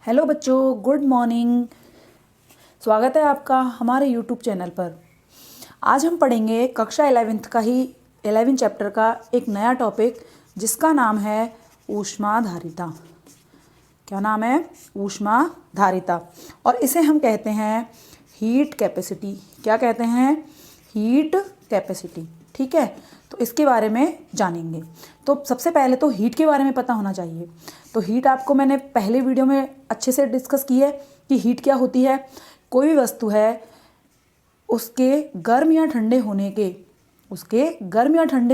Hello बच्चों, good morning. स्वागत है आपका हमारे यूट्यूब चैनल पर। आज हम पढ़ेंगे कक्षा 11th का ही 11 चैप्टर का एक नया टॉपिक जिसका नाम है ऊष्माधारिता। क्या नाम है? ऊष्माधारिता। और इसे हम कहते हैं हीट कैपेसिटी। क्या कहते हैं? Heat capacity. ठीक है, तो इसके बारे में जानेंगे। तो सबसे पहले तो हीट के बारे में पता होना चाहिए। तो हीट आपको मैंने पहले वीडियो में अच्छे से डिस्कस की है कि हीट क्या होती है। कोई भी वस्तु है उसके गर्म या ठंडे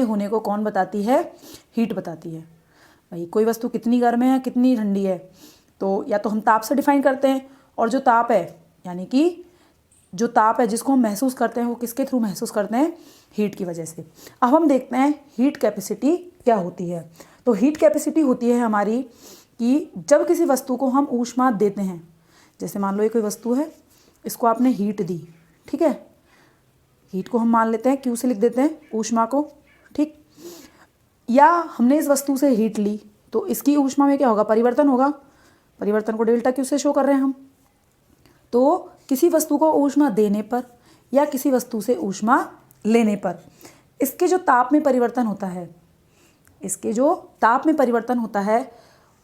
होने को कौन बताती है? हीट बताती है। भाई कोई वस्तु कितनी गर्म है या कितनी ठंडी है, तो या तो हम ताप से डिफाइन करते हैं, और जो ताप है यानी कि जो ताप है जिसको हम महसूस करते हैं वो किसके थ्रू महसूस करते हैं? हीट की वजह से। अब हम देखते हैं हीट कैपेसिटी क्या होती है। तो हीट कैपेसिटी होती है हमारी कि जब किसी वस्तु को हम ऊष्मा देते हैं, जैसे मान लो ये कोई वस्तु है, इसको आपने हीट दी, ठीक है। हीट को हम मान लेते हैं, क्यू से लिख देते हैं ऊष्मा को, ठीक। या हमने इस वस्तु से हीट ली तो इसकी ऊष्मा में क्या होगा? परिवर्तन होगा। परिवर्तन को डेल्टा क्यू से शो कर रहे हैं हम। तो किसी वस्तु को ऊष्मा देने पर या किसी वस्तु से ऊष्मा लेने पर इसके जो ताप में परिवर्तन होता है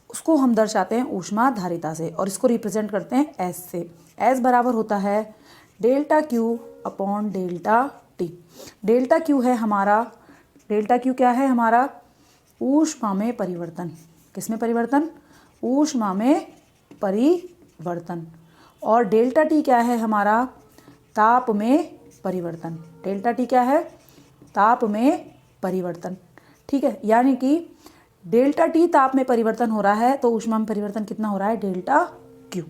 उसको हम दर्शाते हैं ऊष्माधारिता से, और इसको रिप्रेजेंट करते हैं एस से। एस बराबर होता है delta Q upon delta T. Delta Q क्या है हमारा? ऊष्मा में परिवर्तन। किस में परिवर्तन? ऊष्मा में परिवर्तन। और डेल्टा टी क्या है हमारा? ताप में परिवर्तन। डेल्टा टी क्या है? ताप में परिवर्तन। ठीक है, यानी कि डेल्टा टी ताप में परिवर्तन हो रहा है तो ऊष्मा में परिवर्तन कितना हो रहा है? Delta Q.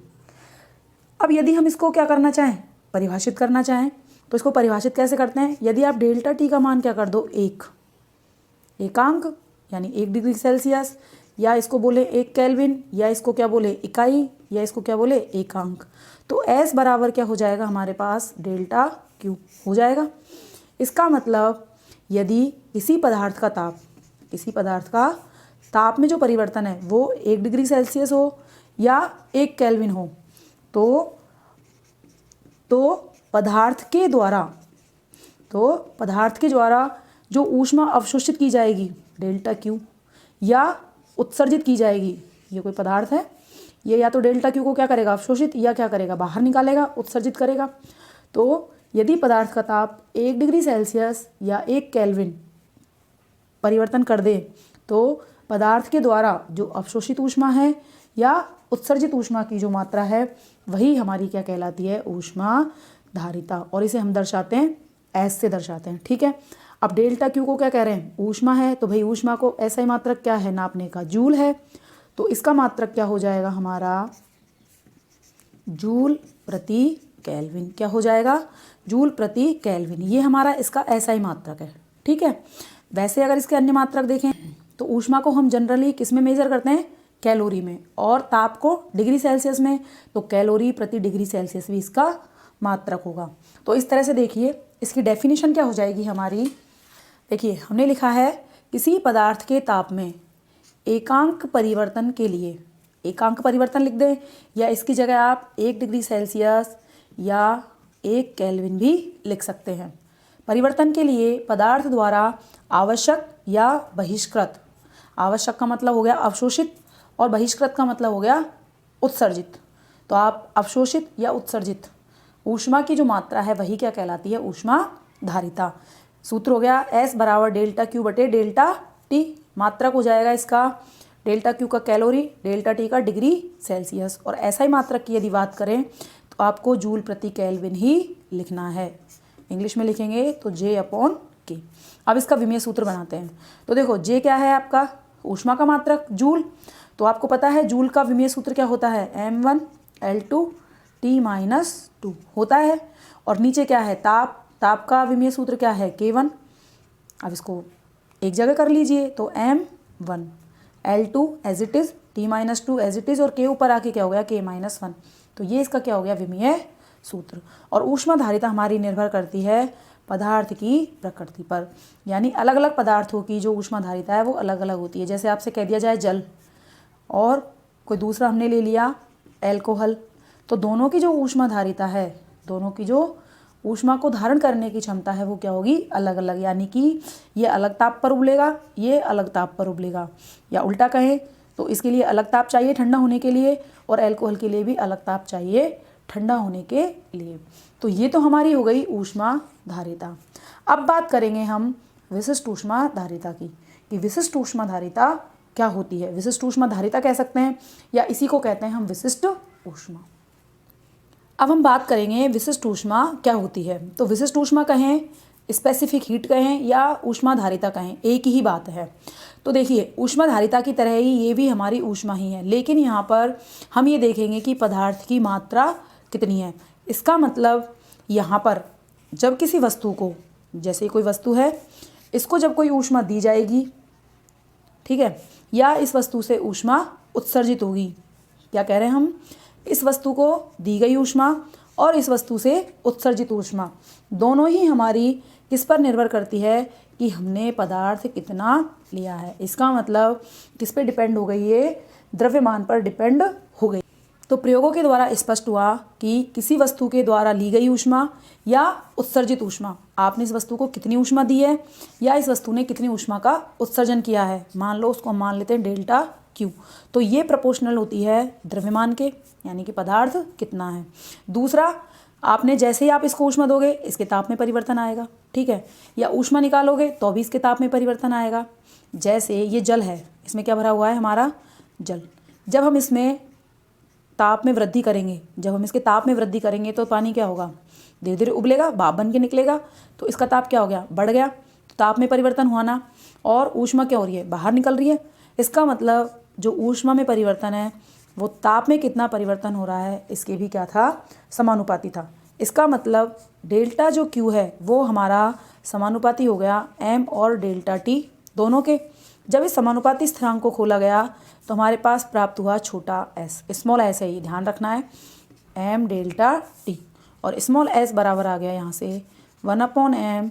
अब यदि हम इसको क्या करना चाहें? परिभाषित करना चाहें तो इसको परिभाषित कैसे करते हैं? यदि आप डेल्टा टी का मान क्या कर दो? एकांक यानी 1 डिग्री सेल्सियस, या इसको बोले 1 केल्विन, या इसको क्या बोले? इकाई, या इसको क्या बोले? एकांक। तो एस बराबर क्या हो जाएगा हमारे पास? डेल्टा क्यू हो जाएगा। इसका मतलब यदि किसी पदार्थ का ताप में जो परिवर्तन है वो 1 डिग्री सेल्सियस हो या 1 केल्विन हो, तो पदार्थ के द्वारा जो ऊष्मा अवशोषित की जाएगी डेल्टा क्यू, या उत्सर्जित की जाएगी, ये कोई पदार्थ है, ये या तो डेल्टा क्यू को क्या करेगा? अवशोषित, या क्या करेगा? बाहर निकालेगा, उत्सर्जित करेगा। तो यदि पदार्थ का ताप 1 डिग्री सेल्सियस या 1 केल्विन परिवर्तन कर दे तो पदार्थ के द्वारा जो अवशोषित ऊष्मा है या उत्सर्जित ऊष्मा की जो मात्रा है वही हमारी क्या कहलाती है? ऊष्माधारिता। और इसे हम दर्शाते हैं एस से दर्शाते हैं, ठीक है। अब डेल्टा क्यू को क्या कह रहे हैं? ऊष्मा है, तो भाई ऊष्मा को ऐसा ही मात्रक क्या है नापने का? जूल है। तो इसका मात्रक क्या हो जाएगा हमारा? जूल प्रति केल्विन। क्या हो जाएगा? जूल प्रति केल्विन। ये हमारा इसका ऐसा ही मात्रक है, ठीक है। वैसे अगर इसके अन्य मात्रक देखें तो ऊष्मा को हम जनरली किस में मेजर करते हैं? कैलोरी में, और ताप को डिग्री सेल्सियस में, तो कैलोरी प्रति डिग्री सेल्सियस भी इसका मात्रक होगा। तो इस तरह से देखिए इसकी डेफिनेशन क्या हो जाएगी हमारी। देखिए हमने लिखा है किसी पदार्थ के ताप में एकांक परिवर्तन के लिए, एकांक परिवर्तन लिख दें, या इसकी जगह आप 1 डिग्री सेल्सियस या 1 केल्विन भी लिख सकते हैं। परिवर्तन के लिए पदार्थ द्वारा आवश्यक या बहिष्कृत, आवश्यक का मतलब हो गया अवशोषित और बहिष्कृत का मतलब हो गया उत्सर्जित। तो आप अवशोषित या उत्सर्जित ऊष्मा की जो मात्रा है वही क्या कहलाती है? ऊष्माधारिता। सूत्र हो गया एस बराबर डेल्टा क्यू बटे डेल्टा टी। मात्रक हो जाएगा इसका डेल्टा क्यू का कैलोरी, डेल्टा टी का डिग्री सेल्सियस। और ऐसा ही मात्रक की यदि बात करें तो आपको जूल प्रति केल्विन ही लिखना है। इंग्लिश में लिखेंगे तो जे अपॉन के। अब इसका विमेय सूत्र बनाते हैं। तो देखो जे क्या है आपका? ऊष्मा का मात्रक जूल। तो आपको पता है जूल का विमेय सूत्र क्या होता है? M1L2 T-2 होता है। और नीचे क्या है? ताप का विमेय सूत्र क्या है? K1। अब इसको एक जगह कर लीजिए, तो M1 L2 as it is, T-2 as it is, और K ऊपर आके क्या हो गया? K-1। तो ये इसका क्या हो गया? विमेय सूत्र। और ऊष्माधारिता हमारी निर्भर करती है पदार्थ की प्रकृति पर, यानी अलग अलग पदार्थों की जो ऊष्माधारिता है वो अलग अलग होती है। जैसे आपसे कह दिया जाए जल, और कोई दूसरा हमने ले लिया एल्कोहल, तो दोनों की जो ऊष्माधारिता है, दोनों की जो ऊष्मा को धारण करने की क्षमता है वो क्या होगी, अलग अलग। यानी कि ये अलग ताप पर उबलेगा, ये अलग ताप पर उबलेगा, या उल्टा कहें तो इसके लिए अलग ताप चाहिए ठंडा होने के लिए, और अल्कोहल के लिए भी अलग ताप चाहिए ठंडा होने के लिए। तो ये तो हमारी हो गई ऊष्माधारिता। अब बात करेंगे हम विशिष्ट ऊष्माधारिता की, कि विशिष्ट ऊष्माधारिता क्या होती है। विशिष्ट ऊष्माधारिता कह सकते हैं, या इसी को कहते हैं हम विशिष्ट ऊष्मा। अब हम बात करेंगे विशिष्ट ऊष्मा क्या होती है। तो विशिष्ट ऊष्मा कहें, स्पेसिफिक हीट कहें, या ऊष्माधारिता कहें, एक ही बात है। तो देखिए, ऊष्माधारिता की तरह ही ये भी हमारी ऊष्मा ही है, लेकिन यहाँ पर हम ये देखेंगे कि पदार्थ की मात्रा कितनी है। इसका मतलब यहाँ पर जब किसी वस्तु को, जैसे कोई वस्तु है, इसको जब कोई ऊष्मा दी जाएगी, ठीक है, या इस वस्तु से ऊष्मा उत्सर्जित होगी, क्या कह रहे हैं हम, इस वस्तु को दी गई ऊष्मा और इस वस्तु से उत्सर्जित ऊष्मा दोनों ही हमारी किस पर निर्भर करती है, कि हमने पदार्थ कितना लिया है। इसका मतलब किस पे डिपेंड हो गई, ये द्रव्यमान पर डिपेंड हो गई। तो प्रयोगों के द्वारा स्पष्ट हुआ कि किसी वस्तु के द्वारा ली गई ऊष्मा या उत्सर्जित ऊष्मा, आपने इस वस्तु को कितनी ऊष्मा दी है या इस वस्तु ने कितनी ऊष्मा का उत्सर्जन किया है, मान लो उसको हम मान लेते हैं डेल्टा क्यू, तो ये प्रोपोर्शनल होती है द्रव्यमान के, यानी कि पदार्थ कितना है। दूसरा, आपने जैसे ही आप इसको ऊष्मा दोगे इसके ताप में परिवर्तन आएगा, ठीक है, या ऊष्मा निकालोगे तो भी इसके ताप में परिवर्तन आएगा। जैसे ये जल है, इसमें क्या भरा हुआ है हमारा जल, जब हम इसमें ताप में वृद्धि करेंगे, जब हम इसके ताप में वृद्धि करेंगे तो पानी क्या होगा, धीरे धीरे उबलेगा, भाप बन के निकलेगा, तो इसका ताप क्या हो गया, बढ़ गया, तो ताप में परिवर्तन हुआ ना, और ऊष्मा क्या हो रही है, बाहर निकल रही है। इसका मतलब जो ऊष्मा में परिवर्तन है वो ताप में कितना परिवर्तन हो रहा है, इसके भी क्या था, समानुपाती था। इसका मतलब डेल्टा जो क्यू है वो हमारा समानुपाती हो गया एम और डेल्टा टी दोनों के। जब इस समानुपाती स्थिरांक को खोला गया तो हमारे पास प्राप्त हुआ छोटा एस, स्मॉल एस है, ये ध्यान रखना है, एम डेल्टा टी, और स्मॉल एस बराबर आ गया यहाँ से 1/m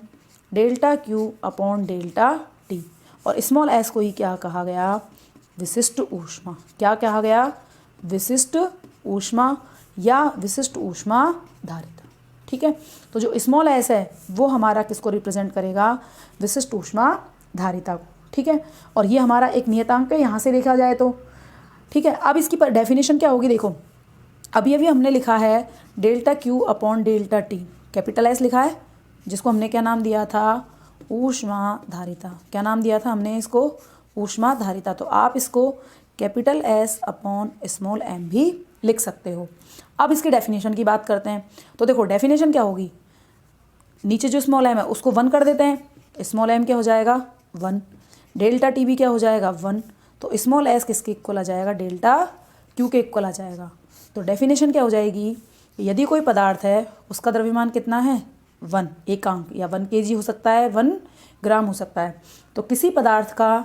delta Q upon delta T, और स्मॉल एस को ही क्या कहा गया, विशिष्ट ऊष्मा। क्या कहा गया, विशिष्ट ऊष्मा या विशिष्ट ऊष्माधारिता, ठीक है। तो जो स्मॉल एस है वो हमारा किसको रिप्रेजेंट करेगा, विशिष्ट ऊष्माधारिता को, ठीक है। और ये हमारा एक नियतांक है यहाँ से देखा जाए तो, ठीक है। अब इसकी डेफिनेशन क्या होगी, देखो अभी अभी हमने लिखा है delta Q upon delta T, capital S लिखा है, जिसको हमने क्या नाम दिया था, ऊष्माधारिता। क्या नाम दिया था हमने इसको, ऊष्माधारिता। तो आप इसको capital S upon small M भी लिख सकते हो। अब इसकी डेफिनेशन की बात करते हैं। तो देखो डेफिनेशन क्या होगी, नीचे जो स्मॉल एम है उसको 1 कर देते हैं, स्मॉल एम क्या हो जाएगा 1, डेल्टा टी भी क्या हो जाएगा 1, तो स्मॉल एस किसके इक्वल आ जाएगा, डेल्टा क्यू के इक्वल आ जाएगा। तो डेफिनेशन क्या हो जाएगी, यदि कोई पदार्थ है उसका द्रव्यमान कितना है 1 एकांक, या 1 kg हो सकता है, 1 ग्राम हो सकता है। तो किसी पदार्थ का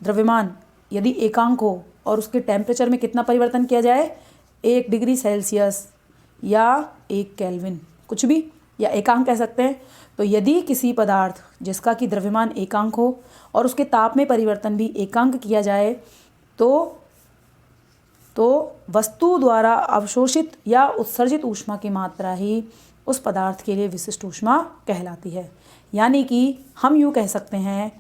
द्रव्यमान यदि एकांक हो और उसके टेम्परेचर में कितना परिवर्तन किया जाए, 1 डिग्री सेल्सियस या 1 केल्विन, कुछ भी, या एकांक कह सकते हैं। तो यदि किसी पदार्थ जिसका कि द्रव्यमान एकांक हो और उसके ताप में परिवर्तन भी एकांक किया जाए तो वस्तु द्वारा अवशोषित या उत्सर्जित ऊष्मा की मात्रा ही उस पदार्थ के लिए विशिष्ट ऊष्मा कहलाती है। यानी कि हम यूँ कह सकते हैं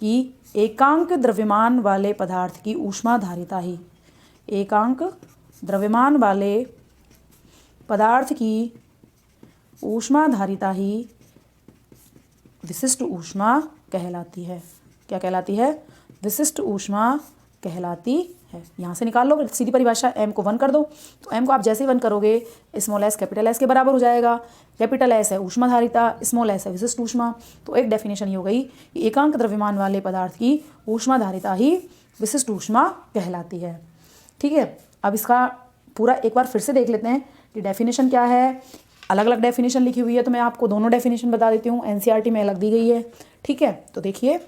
कि एकांक द्रव्यमान वाले पदार्थ की ऊष्माधारिता ही, एकांक द्रव्यमान वाले पदार्थ की ऊष्माधारिता ही विशिष्ट ऊष्मा कहलाती है। क्या कहलाती है, विशिष्ट ऊष्मा कहलाती है। यहाँ से निकाल लो सीधी परिभाषा, m को 1 कर दो, तो m को आप जैसे 1 करोगे स्मॉल एस कैपिटल एस के बराबर हो जाएगा। कैपिटल एस है ऊष्माधारिता, स्मॉल एस है विशिष्ट ऊष्मा। तो एक डेफिनेशन ये हो गई कि एकांक द्रव्यमान वाले पदार्थ की ऊष्माधारिता ही विशिष्ट ऊष्मा कहलाती है, ठीक है। अब इसका पूरा एक बार फिर से देख लेते हैं कि डेफिनेशन क्या है। अलग अलग डेफिनेशन लिखी हुई है, तो मैं आपको दोनों डेफिनेशन बता देती हूँ, एनसीईआरटी में अलग दी गई है, ठीक है। तो देखिए,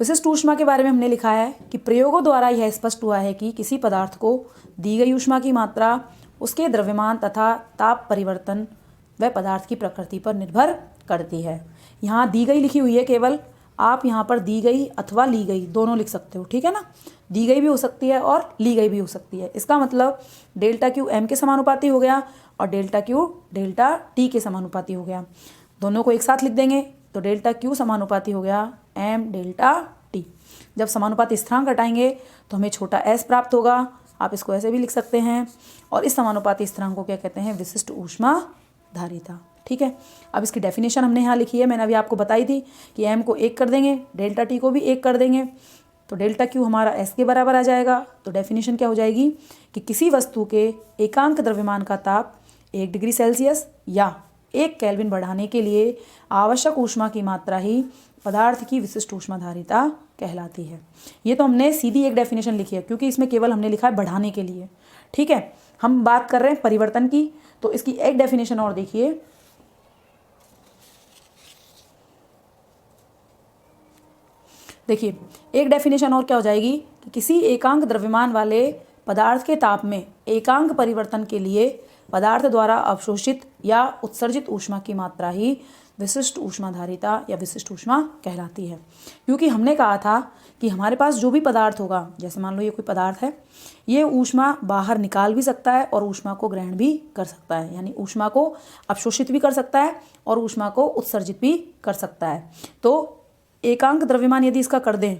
विशिष्ट ऊष्मा के बारे में हमने लिखा है कि प्रयोगों द्वारा यह स्पष्ट हुआ है कि किसी पदार्थ को दी गई ऊष्मा की मात्रा उसके द्रव्यमान तथा ताप परिवर्तन व पदार्थ की प्रकृति पर निर्भर करती है। यहाँ दी गई लिखी हुई है केवल, आप यहाँ पर दी गई अथवा ली गई दोनों लिख सकते हो, ठीक है ना। दी गई भी हो सकती है और ली गई भी हो सकती है। इसका मतलब डेल्टा क्यू एम के समानुपाती हो गया और डेल्टा क्यू डेल्टा टी के समानुपाती हो गया। दोनों को एक साथ लिख देंगे तो डेल्टा क्यू समानुपाती हो गया एम डेल्टा टी। जब समानुपाती स्थिरांक हटाएंगे तो हमें छोटा एस प्राप्त होगा। आप इसको ऐसे भी लिख सकते हैं। और इस समानुपाती स्थिरांक को क्या कहते हैं? विशिष्ट ऊष्मा धारिता, ठीक है। अब इसकी डेफिनेशन हमने यहाँ लिखी है, मैंने अभी आपको बताई थी कि एम को 1 कर देंगे, डेल्टा टी को भी 1 कर देंगे तो डेल्टा क्यू हमारा एस के बराबर आ जाएगा। तो डेफिनेशन क्या हो जाएगी कि किसी वस्तु के एकांक द्रव्यमान का ताप 1 डिग्री सेल्सियस या 1 केल्विन बढ़ाने के लिए आवश्यक ऊष्मा की मात्रा ही पदार्थ की विशिष्ट ऊष्मा धारिता कहलाती है। ये तो हमने सीधी एक डेफिनेशन लिखी है क्योंकि इसमें केवल हमने लिखा है बढ़ाने के लिए, ठीक है। हम बात कर रहे हैं परिवर्तन की, तो इसकी एक डेफिनेशन और देखिए। देखिए एक डेफिनेशन और क्या हो जाएगी कि किसी एकांक द्रव्यमान वाले पदार्थ के ताप में एकांक परिवर्तन के लिए पदार्थ द्वारा अवशोषित या उत्सर्जित ऊष्मा की मात्रा ही विशिष्ट ऊष्मा धारिता या विशिष्ट ऊष्मा कहलाती है। क्योंकि हमने कहा था कि हमारे पास जो भी पदार्थ होगा, जैसे मान लो ये कोई पदार्थ है, ये ऊष्मा बाहर निकाल भी सकता है और ऊष्मा को ग्रहण भी कर सकता है, यानी ऊष्मा को अवशोषित भी कर सकता है और ऊष्मा को उत्सर्जित भी कर सकता है। तो एकांक द्रव्यमान यदि इसका कर दें,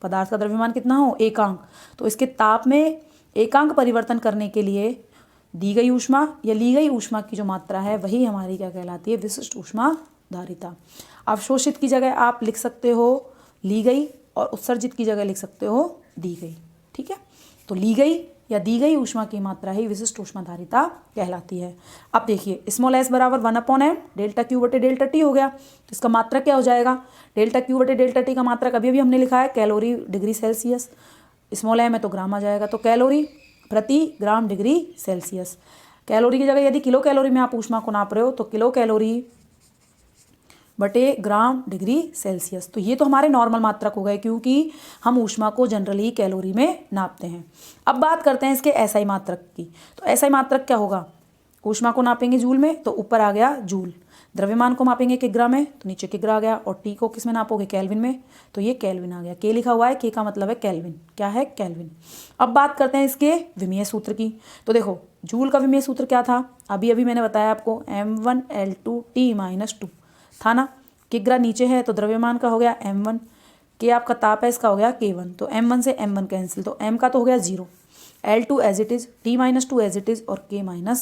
पदार्थ का द्रव्यमान कितना हो? एकांक, तो इसके ताप में एकांक परिवर्तन करने के लिए दी गई ऊष्मा या ली गई ऊष्मा की जो मात्रा है वही हमारी क्या कहलाती है? विशिष्ट ऊष्मा धारिता। अवशोषित की जगह आप लिख सकते हो ली गई और उत्सर्जित की जगह लिख सकते हो दी गई, ठीक है। तो ली गई या दी गई ऊष्मा की मात्रा ही विशिष्ट ऊष्मा धारिता कहलाती है। अब देखिए स्मॉल एस बराबर 1/m डेल्टा क्यू बटे डेल्टा टी हो गया। तो इसका मात्रक क्या हो जाएगा? डेल्टा क्यू बटे डेल्टा टी का मात्रक अभी हमने लिखा है calorie degree Celsius, small M है तो ग्राम आ जाएगा, तो कैलोरी प्रति ग्राम डिग्री सेल्सियस। कैलोरी की जगह यदि किलो कैलोरी में आप ऊष्मा को नाप रहे हो तो किलो कैलोरी बटे ग्राम डिग्री सेल्सियस। तो ये तो हमारे नॉर्मल मात्रक हो गए क्योंकि हम ऊष्मा को जनरली कैलोरी में नापते हैं। अब बात करते हैं इसके एसआई मात्रक की। तो एसआई मात्रक क्या होगा? ऊष्मा को नापेंगे जूल में तो ऊपर आ गया जूल, द्रव्यमान को मापेंगे किग्रा में तो नीचे किग्रा आ गया, और टी को किस में नापोगे? केल्विन में, तो ये केल्विन आ गया। के लिखा हुआ है, के का मतलब है केल्विन। क्या है? केल्विन। अब बात करते हैं इसके विमीय सूत्र की। तो देखो जूल का विमीय सूत्र क्या था? अभी अभी मैंने बताया आपको m1L2T-2 था ना। किग्रा नीचे है तो द्रव्यमान का हो गया m1, के आपका ताप है इसका हो गया k1, तो m1 से m1 कैंसिल, तो m का तो हो गया 0, L2 as it is, T-2 as it is और k-1।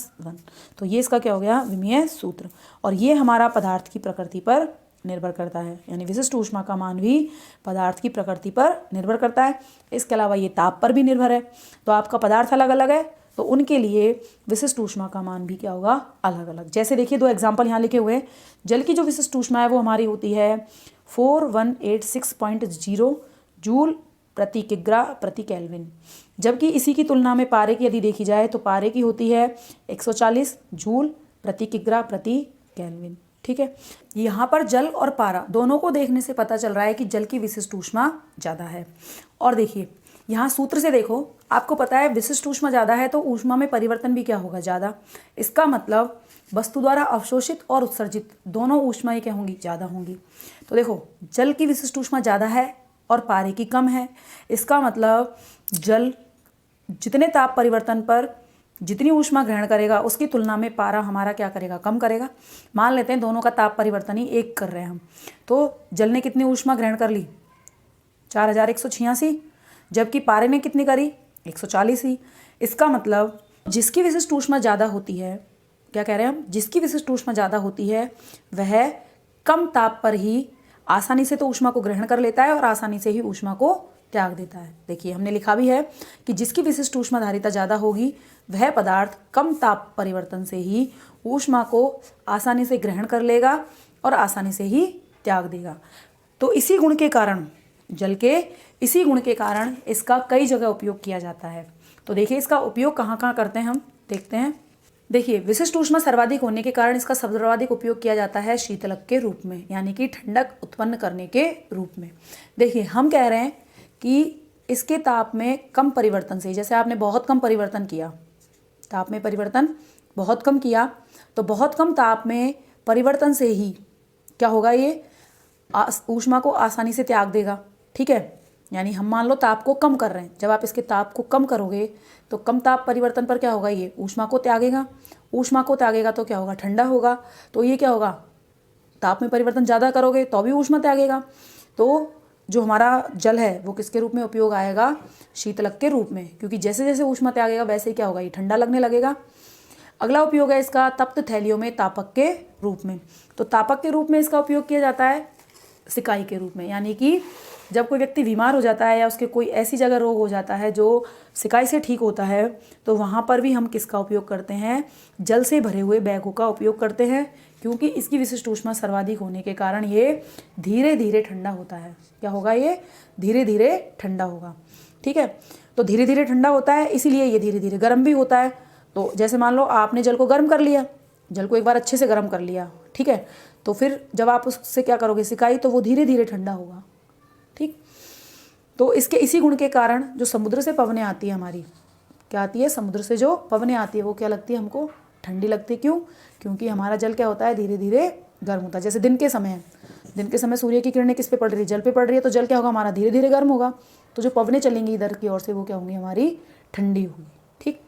तो ये इसका क्या हो गया? विमीय सूत्र। और ये हमारा पदार्थ की प्रकृति पर निर्भर करता है, यानी विशिष्ट ऊष्मा का मान भी पदार्थ की प्रकृति पर निर्भर करता है। इसके अलावा ये ताप पर भी निर्भर है। तो आपका पदार्थ अलग अलग है तो उनके लिए विशिष्ट ऊष्मा का मान भी क्या होगा? अलग अलग। जैसे देखिए 2 एग्जाम्पल यहाँ लिखे हुए हैं। जल की जो विशिष्ट ऊष्मा है वो हमारी होती है 4186.0 जूल प्रति किग्रा प्रति केल्विन, जबकि इसी की तुलना में पारे की यदि देखी जाए तो पारे की होती है 140 जूल प्रति किग्रा प्रति केल्विन, ठीक है। यहाँ पर जल और पारा दोनों को देखने से पता चल रहा है कि जल की विशिष्ट ऊष्मा ज़्यादा है। और देखिए यहाँ सूत्र से देखो, आपको पता है विशिष्ट ऊष्मा ज़्यादा है तो ऊष्मा में परिवर्तन भी क्या होगा? ज़्यादा। इसका मतलब वस्तु द्वारा अवशोषित और उत्सर्जित दोनों ऊष्माएं क्या होंगी? ज़्यादा होंगी। तो देखो जल की विशिष्ट ऊष्मा ज़्यादा है और पारे की कम है। इसका मतलब जल जितने ताप परिवर्तन पर जितनी ऊष्मा ग्रहण करेगा उसकी तुलना में पारा हमारा क्या करेगा? कम करेगा। मान लेते हैं दोनों का ताप परिवर्तन ही 1 कर रहे हैं हम, तो जल ने कितनी ऊष्मा ग्रहण कर ली? 4186, जबकि पारे ने कितनी करी? 140 ही। इसका मतलब जिसकी विशिष्ट ऊष्मा ज़्यादा होती है, क्या कह रहे हैं हम? जिसकी विशिष्ट ऊष्मा ज़्यादा होती है वह कम ताप पर ही आसानी से तो ऊष्मा को ग्रहण कर लेता है और आसानी से ही ऊष्मा को त्याग देता है। देखिए हमने लिखा भी है कि जिसकी विशिष्ट ऊष्मा धारिता ज़्यादा होगी वह पदार्थ कम ताप परिवर्तन से ही ऊष्मा को आसानी से ग्रहण कर लेगा और आसानी से ही त्याग देगा। तो इसी गुण के कारण, जल के इसी गुण के कारण इसका कई जगह उपयोग किया जाता है। तो देखिए इसका उपयोग कहाँ कहाँ करते हैं हम देखते हैं। देखिए विशिष्ट ऊष्मा सर्वाधिक होने के कारण इसका सर्वाधिक उपयोग किया जाता है शीतलक के रूप में, यानी कि ठंडक उत्पन्न करने के रूप में। देखिए हम कह रहे हैं कि इसके ताप में कम परिवर्तन से, जैसे आपने बहुत कम परिवर्तन किया, ताप में परिवर्तन बहुत कम किया, तो बहुत कम ताप में परिवर्तन से ही क्या होगा? ये ऊष्मा को आसानी से त्याग देगा। ठीक है, यानी हम मान लो ताप को कम कर रहे हैं, जब आप इसके ताप को कम करोगे तो कम ताप परिवर्तन पर क्या होगा, ये ऊष्मा को त्यागेगा। ऊष्मा को त्यागेगा तो क्या होगा, ठंडा होगा। तो ये क्या होगा, ताप में परिवर्तन ज़्यादा करोगे तो भी ऊष्मा त्यागेगा। तो जो हमारा जल है वो किसके रूप में उपयोग आएगा, शीतलक के रूप में, क्योंकि जैसे जैसे ऊष्मा त्यागेगा वैसे ही क्या होगा, ये ठंडा लगने लगेगा। अगला उपयोग है इसका तप्त थैलियों में तापक के रूप में। तो तापक के रूप में इसका उपयोग किया जाता है सिकाई के रूप में, यानी कि जब कोई व्यक्ति बीमार हो जाता है या उसके कोई ऐसी जगह रोग हो जाता है जो सिकाई से ठीक होता है, तो वहाँ पर भी हम किसका उपयोग करते हैं, जल से भरे हुए बैगों का उपयोग करते हैं, क्योंकि इसकी विशिष्ट ऊष्मा सर्वाधिक होने के कारण ये धीरे धीरे ठंडा होता है। क्या होगा, ये धीरे धीरे ठंडा होगा। ठीक है, तो धीरे धीरे ठंडा होता है, इसीलिए ये धीरे धीरे गर्म भी होता है। तो जैसे मान लो आपने जल को गर्म कर लिया, जल को एक बार अच्छे से गर्म कर लिया, ठीक है, तो फिर जब आप उससे क्या करोगे, सिकाई, तो वो धीरे धीरे ठंडा होगा। ठीक, तो इसके इसी गुण के कारण जो समुद्र से पवनें आती है हमारी, क्या आती है, समुद्र से जो पवनें आती है वो क्या लगती है हमको, ठंडी लगती है। क्यों, क्योंकि हमारा जल क्या होता है, धीरे धीरे गर्म होता है। जैसे दिन के समय है, दिन के समय सूर्य की किरणें किस पे पड़ रही है, जल पे पड़ रही है, तो जल क्या होगा हमारा, धीरे धीरे गर्म होगा। तो जो पवनें चलेंगी इधर की ओर से वो क्या होंगी, हमारी ठंडी होगी। ठीक,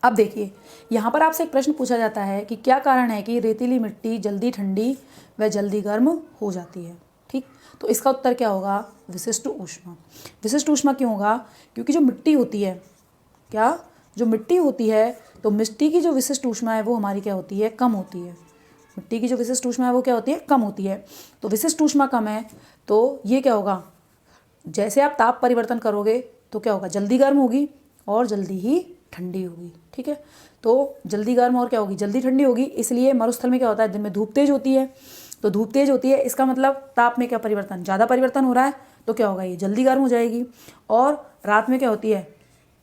अब देखिए यहाँ पर आपसे एक प्रश्न पूछा जाता है कि क्या कारण है कि रेतीली मिट्टी जल्दी ठंडी व जल्दी गर्म हो जाती है। ठीक, तो इसका उत्तर क्या होगा, विशिष्ट ऊष्मा। विशिष्ट ऊष्मा क्यों होगा, क्योंकि जो मिट्टी होती है, क्या, जो मिट्टी होती है, तो मिट्टी की जो विशिष्ट ऊष्मा है वो हमारी क्या होती है, कम होती है। मिट्टी की जो विशिष्ट ऊष्मा है वो क्या होती है, कम होती है। तो विशिष्ट ऊष्मा कम है तो ये क्या होगा, जैसे आप ताप परिवर्तन करोगे तो क्या होगा, जल्दी गर्म होगी और जल्दी ही ठंडी होगी। ठीक है, तो जल्दी गर्म और क्या होगी, जल्दी ठंडी होगी। इसलिए मरुस्थल में क्या होता है, दिन में धूप तेज होती है, तो धूप तेज होती है, इसका मतलब ताप में क्या परिवर्तन, ज़्यादा परिवर्तन हो रहा है, तो क्या होगा, ये जल्दी गर्म हो जाएगी। और रात में क्या होती है,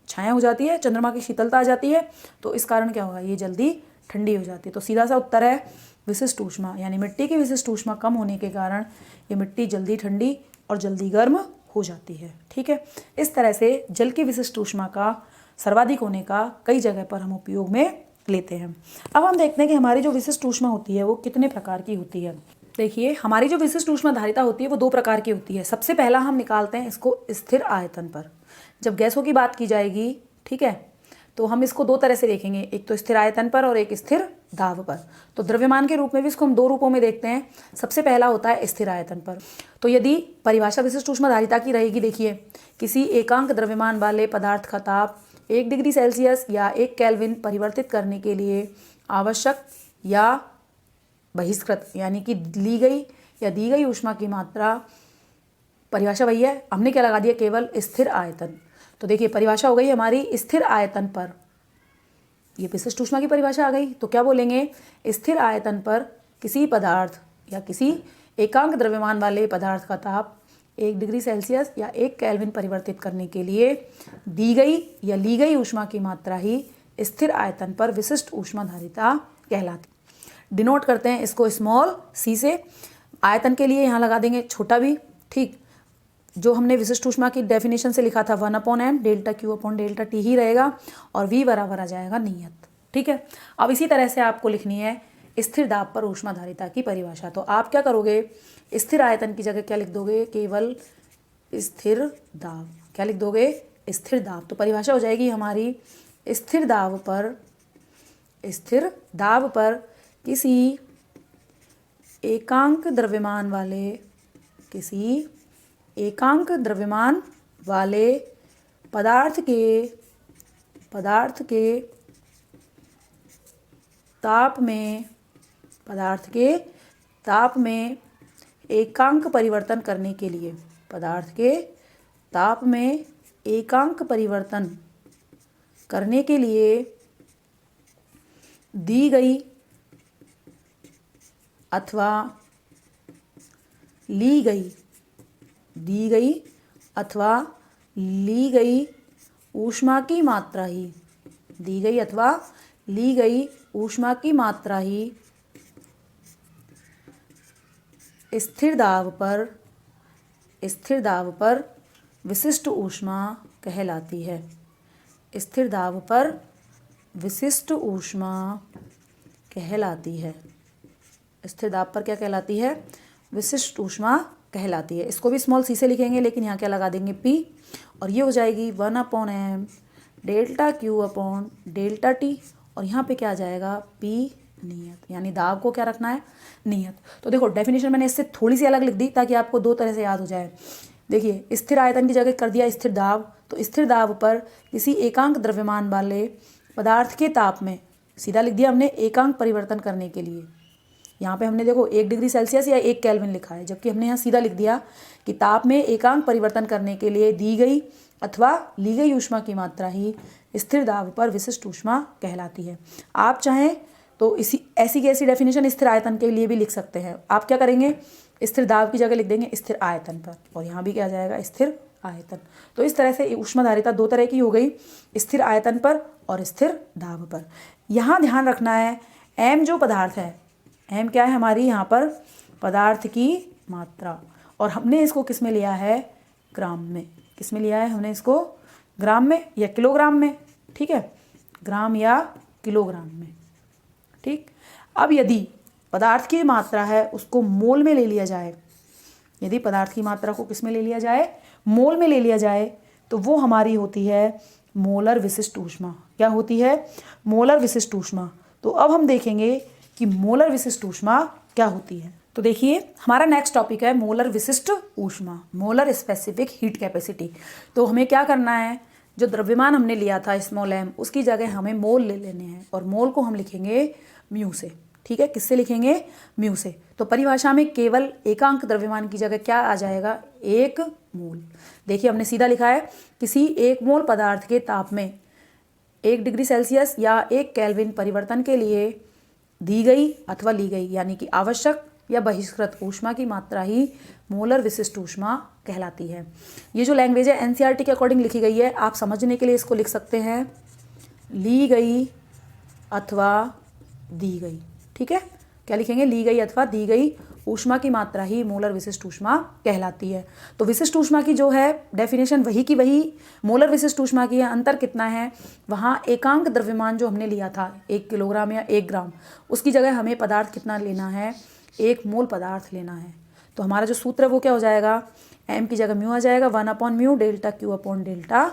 छाया हो जाती है, चंद्रमा की शीतलता आ जाती है, तो इस कारण क्या होगा, ये जल्दी ठंडी हो जाती है। तो सीधा सा उत्तर है विशिष्ट ऊष्मा, यानी मिट्टी की विशिष्ट ऊष्मा कम होने के कारण ये मिट्टी जल्दी ठंडी और जल्दी गर्म हो जाती है। ठीक है, इस तरह से जल की विशिष्ट ऊष्मा का सर्वाधिक होने का कई जगह पर हम उपयोग में लेते हैं। अब हम देखते हैं कि हमारी जो विशिष्ट ऊष्मा होती है वो कितने प्रकार की होती है। देखिए, हमारी जो विशिष्ट ऊष्मा धारिता होती है वो दो प्रकार की होती है। सबसे पहला हम निकालते हैं इसको स्थिर आयतन पर। जब गैसों की बात की जाएगी, ठीक है, तो हम इसको दो तरह से देखेंगे, एक तो स्थिर आयतन पर और एक स्थिर दाब पर। तो द्रव्यमान के रूप में भी इसको हम दो रूपों में देखते हैं। सबसे पहला होता है स्थिर आयतन पर। तो यदि परिभाषा विशिष्ट ऊष्मा धारिता की रहेगी, देखिए, किसी एकांक द्रव्यमान वाले पदार्थ का ताप 1 डिग्री सेल्सियस या 1 केल्विन परिवर्तित करने के लिए आवश्यक या बहिष्कृत, यानी कि ली गई या दी गई ऊष्मा की मात्रा, परिभाषा वही है, हमने क्या लगा दिया, केवल स्थिर आयतन। तो देखिए परिभाषा हो गई हमारी स्थिर आयतन पर, ये विशिष्ट ऊष्मा की परिभाषा आ गई। तो क्या बोलेंगे, स्थिर आयतन पर किसी पदार्थ या किसी एकांक द्रव्यमान वाले पदार्थ का ताप 1 डिग्री सेल्सियस या 1 केल्विन परिवर्तित करने के लिए दी गई या ली गई ऊष्मा की मात्रा ही स्थिर आयतन पर विशिष्ट ऊष्मा धारिता कहलाती। डिनोट करते हैं इसको स्मॉल सी से। आयतन के लिए यहाँ लगा देंगे छोटा भी। ठीक, जो हमने विशिष्ट ऊष्मा की डेफिनेशन से लिखा था 1/m delta Q upon delta T ही रहेगा और V बराबर आ जाएगा नियत। ठीक है, अब इसी तरह से आपको लिखनी है स्थिर दाब पर ऊष्मा धारिता की परिभाषा। तो आप क्या करोगे, स्थिर आयतन की जगह क्या लिख दोगे, केवल स्थिर दाब। क्या लिख दोगे, स्थिर दाब। तो परिभाषा हो जाएगी हमारी स्थिर दाब पर किसी एकांक द्रव्यमान वाले पदार्थ के ताप में एकांक परिवर्तन करने के लिए, पदार्थ के ताप में एकांक परिवर्तन करने के लिए दी गई अथवा ली गई ऊष्मा की मात्रा ही, दी गई अथवा ली गई ऊष्मा की मात्रा ही स्थिर दाब पर विशिष्ट ऊष्मा कहलाती है। स्थिर दाब पर विशिष्ट ऊष्मा कहलाती है। स्थिर दाब पर क्या कहलाती है, विशिष्ट ऊष्मा कहलाती है। इसको भी स्मॉल सी से लिखेंगे, लेकिन यहाँ क्या लगा देंगे P, और ये हो जाएगी 1/m delta Q upon delta T, और यहाँ पे क्या आ जाएगा P नियत, यानी दाब को क्या रखना है, नियत। तो देखो डेफिनेशन मैंने इससे थोड़ी सी अलग लिख दी ताकि आपको दो तरह से याद हो जाए। देखिए स्थिर आयतन की जगह कर दिया स्थिर दाब, तो स्थिर दाब पर किसी एकांक द्रव्यमान वाले पदार्थ के ताप में, सीधा लिख दिया हमने एकांक परिवर्तन करने के लिए। यहाँ पे हमने देखो 1 डिग्री सेल्सियस या 1 केल्विन लिखा है, जबकि हमने यहाँ सीधा लिख दिया कि ताप में एकांक परिवर्तन करने के लिए दी गई अथवा ली गई ऊष्मा की मात्रा ही स्थिर दाब पर विशिष्ट ऊष्मा कहलाती है। आप चाहें तो इसी ऐसी की ऐसी डेफिनेशन स्थिर आयतन के लिए भी लिख सकते हैं। आप क्या करेंगे, स्थिर दाब की जगह लिख देंगे स्थिर आयतन पर, और यहाँ भी क्या आ जाएगा स्थिर आयतन। तो इस तरह से ऊष्माधारिता दो तरह की हो गई, स्थिर आयतन पर और स्थिर दाब पर। यहाँ ध्यान रखना है m जो पदार्थ है, m क्या है हमारी यहाँ पर पदार्थ की मात्रा, और हमने इसको किस में लिया है, ग्राम में। किस में लिया है हमने इसको, ग्राम में या किलोग्राम में, ठीक है, ग्राम या किलोग्राम में, ठीक। अब यदि पदार्थ की मात्रा है उसको मोल में ले लिया जाए, यदि पदार्थ की मात्रा को किस में ले लिया जाए, मोल में ले लिया जाए, तो वो हमारी होती है मोलर विशिष्ट ऊष्मा। क्या होती है, मोलर विशिष्ट ऊष्मा। तो अब हम देखेंगे कि मोलर विशिष्ट ऊष्मा क्या होती है। तो देखिए हमारा नेक्स्ट टॉपिक है मोलर विशिष्ट ऊष्मा, मोलर स्पेसिफिक हीट कैपेसिटी। तो हमें क्या करना है, जो द्रव्यमान हमने लिया था स्मॉल m, उसकी जगह हमें मोल ले लेने हैं, और मोल को हम लिखेंगे म्यू से, ठीक है। किससे लिखेंगे, म्यू से। तो परिभाषा में केवल एकांक द्रव्यमान की जगह क्या आ जाएगा, 1 मोल। देखिए हमने सीधा लिखा है किसी 1 मोल पदार्थ के ताप में 1 डिग्री सेल्सियस या 1 केल्विन परिवर्तन के लिए दी गई अथवा ली गई, यानी कि आवश्यक या बहिष्कृत ऊष्मा की मात्रा ही मोलर विशिष्ट ऊष्मा कहलाती है। ये जो लैंग्वेज है एनसीईआरटी के अकॉर्डिंग लिखी गई है, आप समझने के लिए इसको लिख सकते हैं ली गई अथवा दी गई, ठीक है। क्या लिखेंगे, ली गई अथवा दी गई ऊष्मा की मात्रा ही मोलर विशिष्ट ऊष्मा कहलाती है। तो विशिष्ट ऊष्मा की जो है डेफिनेशन वही की वही मोलर विशिष्ट ऊष्मा की है। अंतर कितना है, वहाँ एकांक द्रव्यमान जो हमने लिया था 1 किलोग्राम या 1 ग्राम, उसकी जगह हमें पदार्थ कितना लेना है, 1 मोल पदार्थ लेना है। तो हमारा जो सूत्र है वो क्या हो जाएगा, m की जगह म्यू आ जाएगा 1/μ delta Q upon delta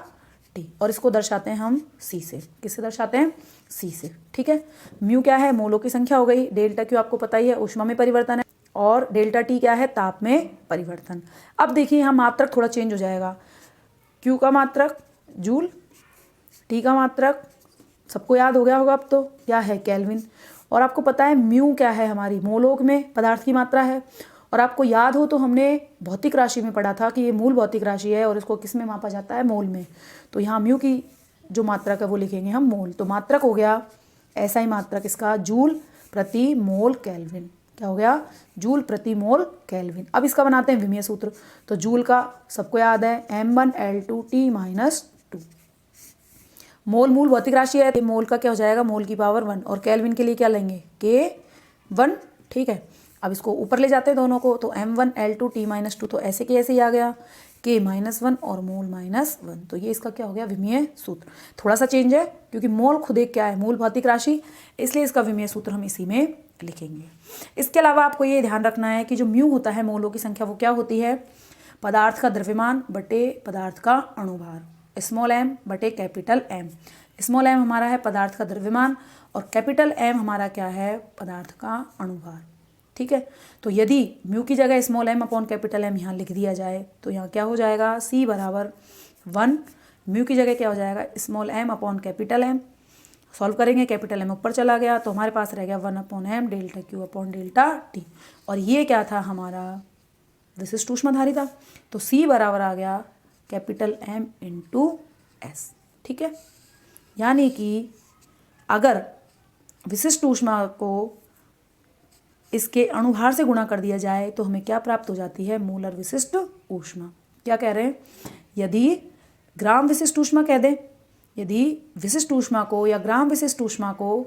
T, और इसको दर्शाते हैं हम C से। किससे दर्शाते हैं, C से, ठीक है। म्यू क्या है, मोलों की संख्या हो गई, डेल्टा Q आपको पता ही है ऊष्मा में परिवर्तन है, और डेल्टा T क्या है, ताप में परिवर्तन। अब देखिए यहाँ मात्रक थोड़ा चेंज हो जाएगा, Q का मात्रक जूल, T का मात्रक सबको याद हो गया होगा अब तो, क्या है केल्विन, और आपको पता है म्यू क्या है, हमारी मोलों में पदार्थ की मात्रा है। और आपको याद हो तो हमने भौतिक राशि में पढ़ा था कि ये मूल भौतिक राशि है और इसको किस में मापा जाता है, मोल में। तो यहाँ म्यू की जो मात्रक है वो लिखेंगे हम मोल। तो मात्रक हो गया ऐसा ही मात्रक इसका जूल प्रति मोल केल्विन। क्या हो गया, जूल प्रति मोल केल्विन। अब इसका बनाते हैं विमीय सूत्र। तो जूल का सबको याद है m1L2T-2। मोल मूल भौतिक राशि है, मोल का क्या हो जाएगा, मोल की पावर 1, और केल्विन के लिए क्या लेंगे, K1, ठीक है। अब इसको ऊपर ले जाते हैं दोनों को, तो m1L2T-2, तो ऐसे के ऐसे ही आ गया K-1 और मोल -1। तो ये इसका क्या हो गया, विमीय सूत्र। थोड़ा सा चेंज है क्योंकि मोल खुद एक क्या है, मूल भौतिक राशि, इसलिए इसका विमीय सूत्र हम इसी में लिखेंगे। इसके अलावा आपको ये ध्यान रखना है कि जो म्यू होता है, मोलों की संख्या, वो क्या होती है, पदार्थ का द्रव्यमान बटे पदार्थ का अणुभार, स्मॉल m बटे कैपिटल M। स्मॉल m हमारा है पदार्थ का द्रव्यमान और कैपिटल M हमारा क्या है, पदार्थ का अणुभार, ठीक है। तो यदि म्यू की जगह small m upon capital M यहाँ लिख दिया जाए तो यहाँ क्या हो जाएगा, C बराबर 1, म्यू की जगह क्या हो जाएगा, small m upon capital M। Solve करेंगे, कैपिटल M ऊपर चला गया तो हमारे पास रह गया 1/m delta Q upon delta T, और ये क्या था हमारा विशिष्ट ऊष्माधारिता। तो C बराबर आ गया कैपिटल M इंटू S, ठीक है। यानी कि अगर विशिष्ट ऊष्मा को इसके अणुभार से गुणा कर दिया जाए तो हमें क्या प्राप्त हो जाती है, मोलर विशिष्ट ऊष्मा। क्या कह रहे हैं, यदि ग्राम विशिष्ट ऊष्मा कह दें, यदि विशिष्ट ऊष्मा को या ग्राम विशिष्ट ऊष्मा को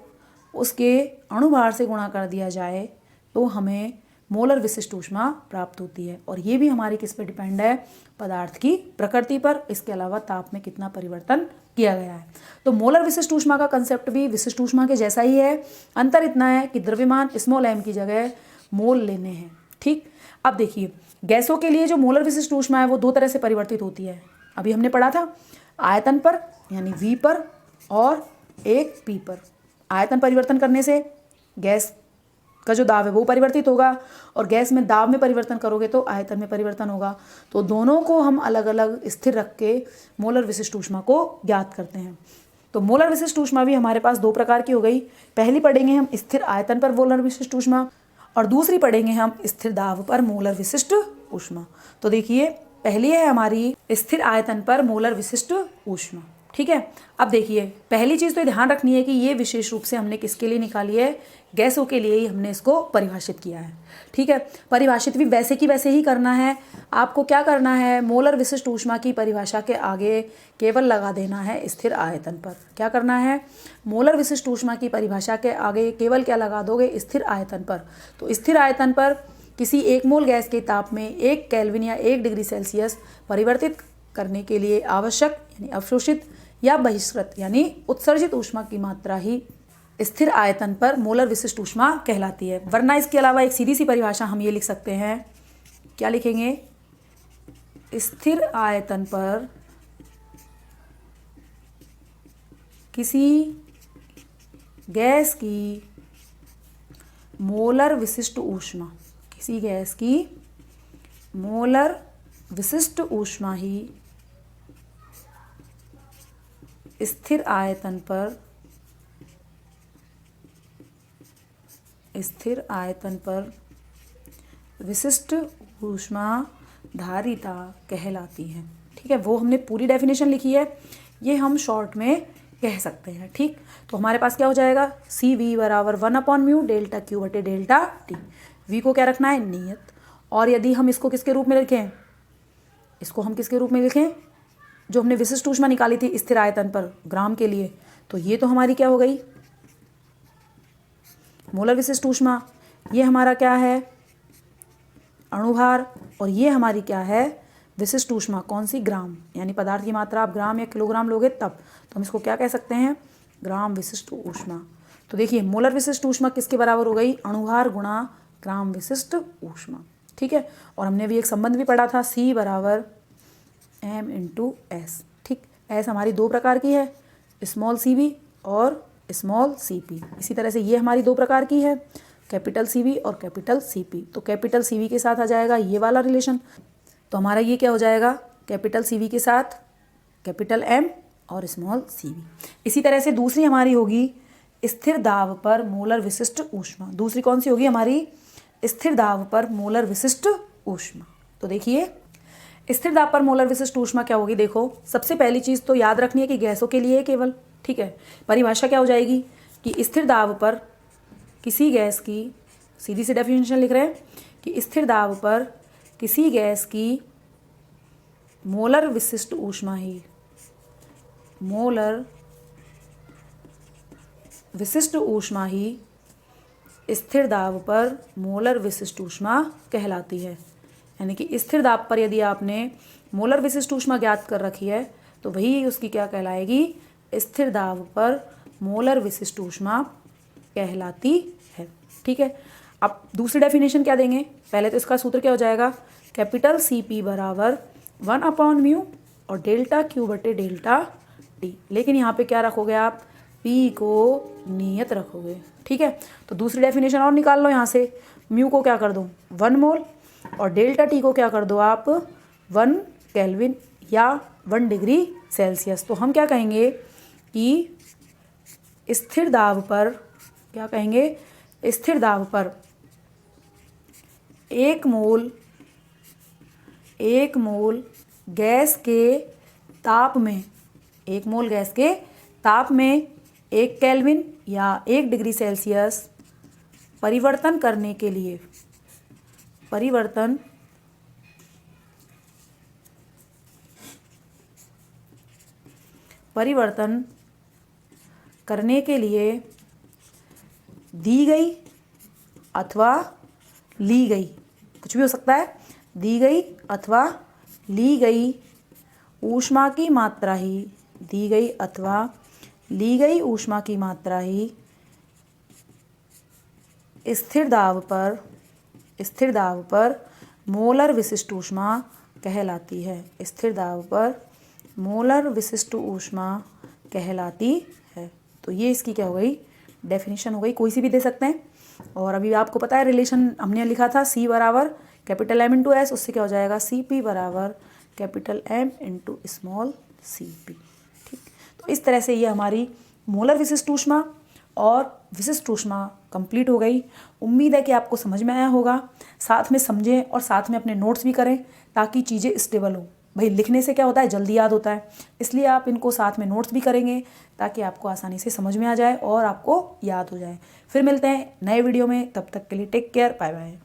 उसके अणुभार से गुणा कर दिया जाए तो हमें मोलर विशिष्ट ऊष्मा प्राप्त होती है। और ये भी हमारी किस पे डिपेंड है, पदार्थ की प्रकृति पर, इसके अलावा ताप में कितना परिवर्तन किया गया है। तो मोलर विशिष्ट ऊष्मा का कंसेप्ट भी विशिष्ट ऊष्मा के जैसा ही है, अंतर इतना है कि द्रव्यमान स्मॉल m की जगह मोल लेने हैं, ठीक। अब देखिए गैसों के लिए जो मोलर विशिष्ट ऊष्मा है वो दो तरह से परिवर्तित होती है। अभी हमने पढ़ा था आयतन पर यानी V पर और एक P पर। आयतन परिवर्तन करने से गैस का जो दाब है वो परिवर्तित होगा और गैस में दाब में परिवर्तन करोगे तो आयतन में परिवर्तन होगा। तो दोनों को हम अलग अलग स्थिर रख के मोलर विशिष्ट ऊष्मा को ज्ञात करते हैं। तो मोलर विशिष्ट ऊष्मा भी हमारे पास दो प्रकार की हो गई। पहली पढ़ेंगे हम स्थिर आयतन पर मोलर विशिष्ट ऊष्मा और दूसरी पढ़ेंगे हम स्थिर दाब पर मोलर विशिष्ट ऊष्मा। तो देखिए पहली है हमारी स्थिर आयतन पर मोलर विशिष्ट ऊष्मा। ठीक है, अब देखिए पहली चीज़ तो ध्यान रखनी है कि ये विशेष रूप से हमने किसके लिए निकाली है, गैसों के लिए ही हमने इसको परिभाषित किया है। ठीक है, परिभाषित भी वैसे की वैसे ही करना है। आपको क्या करना है, मोलर विशिष्ट ऊष्मा की परिभाषा के आगे केवल लगा देना है स्थिर आयतन पर। क्या करना है, मोलर विशिष्ट ऊष्मा की परिभाषा के आगे केवल क्या लगा दोगे, स्थिर आयतन पर। तो स्थिर आयतन पर किसी एक मोल गैस के ताप में 1 केल्विन या 1 डिग्री सेल्सियस परिवर्तित करने के लिए आवश्यक यानी अवशोषित या बहिष्कृत यानी उत्सर्जित ऊष्मा की मात्रा ही स्थिर आयतन पर मोलर विशिष्ट ऊष्मा कहलाती है। वरना इसके अलावा एक सीधी सी परिभाषा हम ये लिख सकते हैं, क्या लिखेंगे, स्थिर आयतन पर किसी गैस की मोलर विशिष्ट ऊष्मा, किसी गैस की मोलर विशिष्ट ऊष्मा ही स्थिर आयतन पर विशिष्ट ऊष्मा धारिता कहलाती है। ठीक है, वो हमने पूरी डेफिनेशन लिखी है, ये हम शॉर्ट में कह सकते हैं। ठीक, तो हमारे पास क्या हो जाएगा, CV बराबर 1/μ डेल्टा Q बटे डेल्टा T। V को क्या रखना है, नियत। और यदि हम इसको किसके रूप में लिखें, इसको हम किसके रूप में लिखें, जो हमने विशिष्ट ऊष्मा निकाली थी स्थिर आयतन पर ग्राम के लिए, तो ये तो हमारी क्या हो गई, मोलर विशिष्ट ऊष्मा। ये हमारा क्या है, अणुभार। और ये हमारी क्या है, विशिष्ट ऊष्मा। कौन सी, ग्राम, यानी पदार्थ की मात्रा आप ग्राम या किलोग्राम लोगे तब, तो हम इसको क्या कह सकते हैं, ग्राम विशिष्ट ऊष्मा। तो देखिए मोलर विशिष्ट ऊष्मा किसके बराबर हो गई, अणुभार गुणा ग्राम विशिष्ट ऊष्मा। ठीक है, और हमने भी एक संबंध भी पढ़ा था, C बराबर M/S। ठीक, S हमारी दो प्रकार की है, स्मॉल CV और स्मॉल CP। इसी तरह से ये हमारी दो प्रकार की है, कैपिटल CV और कैपिटल CP। तो कैपिटल CV के साथ आ जाएगा ये वाला रिलेशन, तो हमारा ये क्या हो जाएगा, कैपिटल CV के साथ कैपिटल M और स्मॉल CV। इसी तरह से दूसरी हमारी होगी स्थिर दाब पर मोलर विशिष्ट ऊष्मा। दूसरी कौन सी होगी हमारी, स्थिर दाब पर मोलर विशिष्ट ऊष्मा। तो देखिए स्थिर दाब पर मोलर विशिष्ट ऊष्मा क्या होगी, देखो सबसे पहली चीज़ तो याद रखनी है कि गैसों के लिए केवल। ठीक है, परिभाषा क्या हो जाएगी कि स्थिर दाब पर किसी गैस की, सीधी सी डेफिनेशन लिख रहे हैं कि स्थिर दाब पर किसी गैस की मोलर विशिष्ट ऊष्मा ही, मोलर विशिष्ट ऊष्मा ही स्थिर दाब पर मोलर विशिष्ट ऊष्मा कहलाती है। यानी कि स्थिर दाब पर यदि आपने मोलर विशिष्ट ऊष्मा ज्ञात कर रखी है तो वही उसकी क्या कहलाएगी, स्थिर दाब पर मोलर विशिष्ट ऊष्मा कहलाती है। ठीक है, अब दूसरी डेफिनेशन क्या देंगे, पहले तो इसका सूत्र क्या हो जाएगा, कैपिटल CP बराबर 1/μ और डेल्टा Q बटे डेल्टा T। लेकिन यहाँ पे क्या रखोगे आप, P को नियत रखोगे। ठीक है, तो दूसरी डेफिनेशन और निकाल लो यहाँ से, म्यू को क्या कर दो 1 मोल और डेल्टा T को क्या कर दो आप 1 केल्विन या 1 डिग्री सेल्सियस। तो हम क्या कहेंगे कि स्थिर दाब पर, क्या कहेंगे, स्थिर दाब पर 1 मोल गैस के ताप में, 1 मोल गैस के ताप में 1 केल्विन या 1 डिग्री सेल्सियस परिवर्तन करने के लिए, परिवर्तन करने के लिए दी गई अथवा ली गई, कुछ भी हो सकता है, दी गई अथवा ली गई ऊष्मा की मात्रा ही, दी गई अथवा ली गई ऊष्मा की मात्रा ही स्थिर दाब पर मोलर विशिष्ट ऊष्मा कहलाती है। स्थिर दाब पर मोलर विशिष्ट ऊष्मा कहलाती है। तो ये इसकी क्या हो गई, डेफिनेशन हो गई। कोई सी भी दे सकते हैं। और अभी आपको पता है रिलेशन हमने लिखा था C बराबर कैपिटल M इंटू एस, उससे क्या हो जाएगा CP बराबर capital M into small CP। ठीक, तो इस तरह से ये हमारी मोलर विशिष्ट ऊष्मा और विशिष्ट ऊष्मा कंप्लीट हो गई। उम्मीद है कि आपको समझ में आया होगा। साथ में समझें और साथ में अपने नोट्स भी करें ताकि चीज़ें स्टेबल हो। भाई लिखने से क्या होता है, जल्दी याद होता है, इसलिए आप इनको साथ में नोट्स भी करेंगे ताकि आपको आसानी से समझ में आ जाए और आपको याद हो जाए। फिर मिलते हैं नए वीडियो में, तब तक के लिए टेक केयर, बाय बाय।